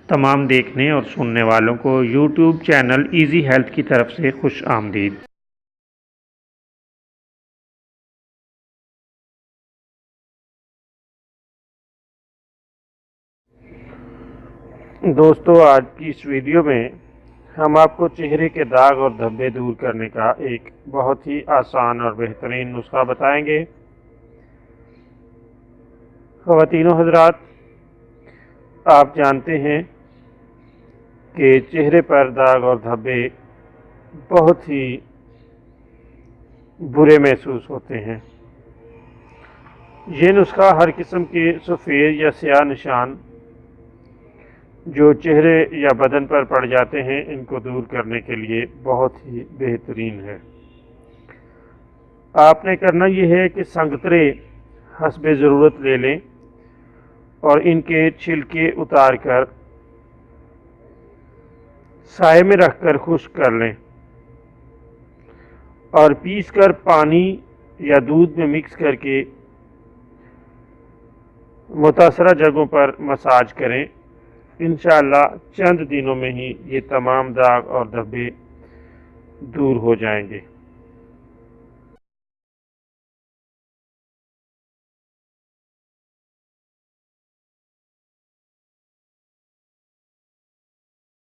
تمام دیکھنے اور سننے والوں کو یوٹیوب چینل ایزی ہیلتھ کی طرف سے خوش آمدید۔ دوستو، آج کی اس ویڈیو میں ہم آپ کو چہرے کے داغ اور دھبے دور کرنے کا ایک بہت ہی آسان اور بہترین نسخہ بتائیں گے۔ خواتین و حضرات، آپ جانتے ہیں کہ چہرے پر داغ اور دھبے بہت ہی برے محسوس ہوتے ہیں۔ یہ نسخہ ہر قسم کے سفید یا سیاہ نشان جو چہرے یا بدن پر پڑ جاتے ہیں ان کو دور کرنے کے لیے بہت ہی بہترین ہے۔ آپ نے کرنا یہ ہے کہ سنگترے حسب ضرورت لے لیں اور ان کے چھلکے اتار کر سائے میں رکھ کر خشک کر لیں اور پیس کر پانی یا دودھ میں مکس کر کے متاثرہ جگہوں پر مساج کریں۔ انشاءاللہ چند دنوں میں ہی یہ تمام داغ اور دھبے دور ہو جائیں گے۔